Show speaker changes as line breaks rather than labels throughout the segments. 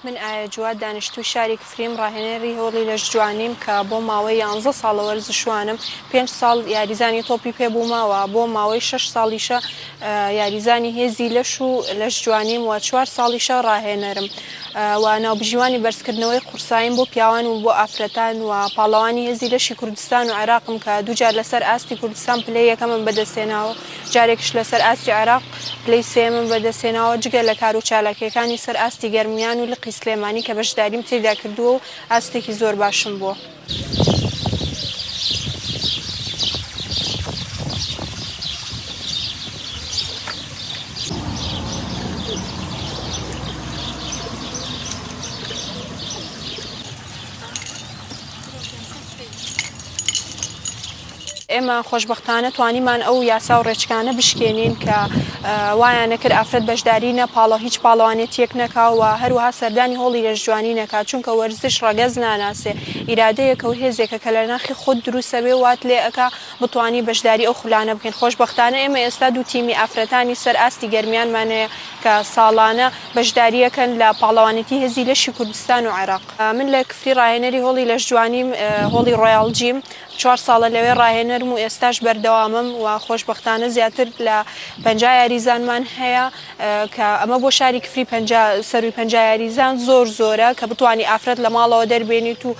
من ئایا جواد دانیشتووی شاری کفریم ڕاهێنەری هۆڵی لەشجوانیم کە بۆ ماوەی 11 ساڵە وەرزشوانم 5 ساڵ یاریزانی تۆپی پێبوومەوە بۆ ماوەی 6 ساڵیشە یاریزانی هێزی لەش و لەشجوانیم و 4 ساڵیشە ڕاهێنەرم و ناوبژیوانی بەرزکردنەوەی قورساییم بۆ پیاوان و بۆ ئافرەتان و پاڵەوانی هێزی لەشی کوردستان و عێراقم کە دووجار لەسەر ئاستی کوردستان پلەی یەکەمم بەدەستێناوە جارێکش لەسەر ئاستی عێراق پلەی سێمم بەدەستێناوە جگە لە کار و چالاکیەکانی سەر ئاستی گەرمیان و لقی سلێمانی کە بەشداریم تێدا کردووە و ئاستێکی زۆر باشم بووە. ئێمە خۆشبەختانە توانیمان ئەو یاسا و ڕێچکانە بشکێنین کە وایان نەکرد ئافرەت بەشداری نەپاڵە هیچ پاڵەوانێتیەک نەکا و هەروەها سەردانی هۆڵی لەشجوانی نەکات چونکە وەرزش ڕەگەز ناناسێ ئیرادەیەکە و هێزێکە کە لە ناخی خۆت دروستە بێ وات لێ ئەکا بتوانی بەشداری ئەو خولانە بکەین. خۆشبەختانە ئێمە ئێستا دوو تیمی ئافرەتانی سەر ئاستی گەرمیانمانەیە کە ساڵانە بەشداریەکەن لە پاڵەوانێتی هێزی لەشی کوردستان و عێراق. من لە کفری ڕاهێنەری هۆڵی لەشجوانیم هۆڵی ڕۆیاڵجیم 4 ساڵە لەوێ ڕاهێنەرم و ئێستاش بەردەوامم و خۆشبەختانە زیاتر لە 50 یاریزانمان هەیە کە ئەمە بۆ شاری کفری سەروی 50 یاریزان زۆر زۆرە کە بتوانی ئافرەت لە ماڵەوە دەربێنیت و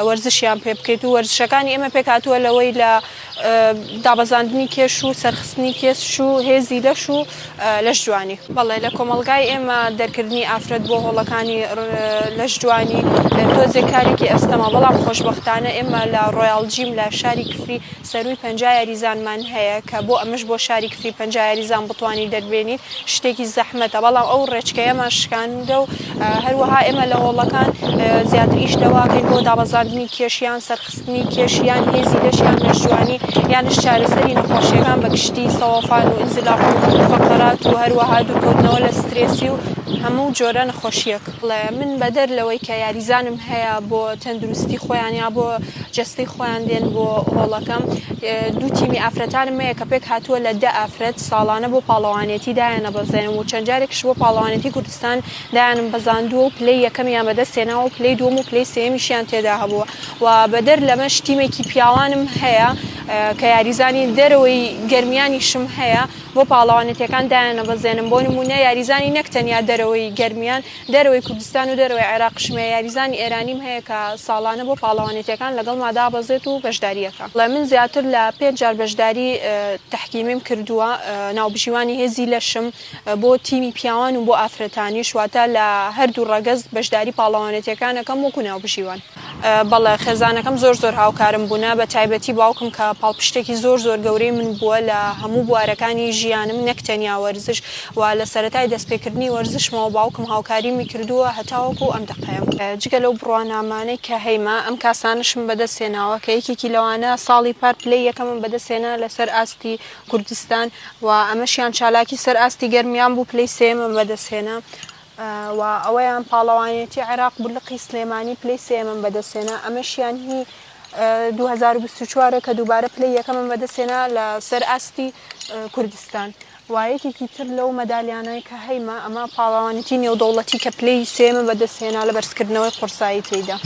وەرزشیان پێ بکەیت و وەرزشەکانی ئێمە پێکاتووە لەوەی لە دابەزاندنی کێش و سەرخستنی کێش و هێزی لەش و لەشجوانی. بەڵێ لە کۆمەڵگای ئێمە دەرکردنی ئافرەت بۆ هۆڵەکانی لەشجوانی تۆزێک کارێکی ئەستەما بەڵام خۆشبەختانە ئێمە لە ڕۆیاڵجیم لە شاری کفری سەروی 50 یاریزانمان هەیە کە بۆ ئەمەش بۆ شاری کفری 50 یاریزان بتوانانی دەربێنیت شتێکی زەحمەتە بەڵام ئەو ڕێچکەیەمان شکاندە و هەروەها ئێمە لە هۆڵەکان زیاتر ئیش دەواکەین بۆ دابەزاندنی کێشیان سەرخستنی کێشیان هێزی لەشیان لەشجوانی یانش چارەسەری نەخۆشیەکان بە گشتی سەوەفان و ئینزلاق و فەقەرات و هەروەها دوورکەوتنەوە لە سترێسی و هەموو جۆرە نەخۆشیەک. من بەدەر لەوەی کە یاریزانم هەیە بۆ تەندروستی خۆیان یا بۆ جەستەی خۆیان دێن بۆ هۆڵەکەم دوو تیمی ئافرەتانم هەیە کە پێک هاتووە لە 10 ئافرەت ساڵانە بۆ پاڵەوانێتی دایانە بەزێنم و چەند جارێکش بۆ پاڵەوانێتی کوردستان دایانم بەزاندووە و پلەی یەکەمیان بەدەستێناوە و پلەی دووەم و پلەی سێمیشیان تێدا هەبووە و بەدەر لەمەش تیمێکی پیاوانم هەیە کە یاریزانی دەرەوەی گەرمیانیشم هەیە بۆ پاڵەوانێتیەکان دایانە بەزێنم بۆ نمونە یاریزانی نەکتەنیا دەرەوەی گەرمیان دەرەوەی کوردستان و دەرەوەی عێراقشمە یاریزانی ئێرانیم هەیە کە ساڵانە بۆ پاڵەوانێتیەکان لەگەڵ مادا بەزێت و بەشداریەکە. من زیاتر لە 5 جار بەشداری تەحکیمیم کردووە ناوبژیوانی هێزی لەشم بۆ تیمی پیاوان و بۆ ئافرەتانی شواتە لە هەردوو ڕەگەز بەشداری پاڵەوانێتیەکانەکەم وەکو ناوبژیوان. بەڵێ خێزانەکەم زۆر هاوکارم بوونە بە تایبەتی باوکم کە پاڵپشتێکی زۆر گەورەی من بووە لە هەموو بوارەکانی ژیانم نەکتەنیا وەرزش و لە سەرەتای دەستپێکردنی وەرزشمەوە باوکم هاوکاریمی کردووە هەتاوەکو ئەم دقەیەم. جگە لەو بڕوانامانەی کە هەیما ئەم کاسانشم بەدەستێناوە کە یەکێکی لەوانە ساڵی پار پلەی یەکەمم بەدەستێنا لەسەر ئاستی کوردستان و ئەمەشیان چالاکی سەر ئاستی گەرمیان بوو پلەی سێمم بەدەستێنا و ئەوەیان پاڵەوانێتی عێراق بولقی سلێمانی پلەی سێمم بەدەستێنا ئەمەشیان هی 2024 کە دووبارە پلەی یەکەمم بەدەستێنا لە سەر ئاستی کوردستان وایەکێکی تر لەو مەدالیانەی کە هەیما ئەمە پاڵەوانێتی نێودەوڵەتی کە پلەی سێمە بەدەستێنا لە بەرزکردنەوەی قورسایی تێیدا.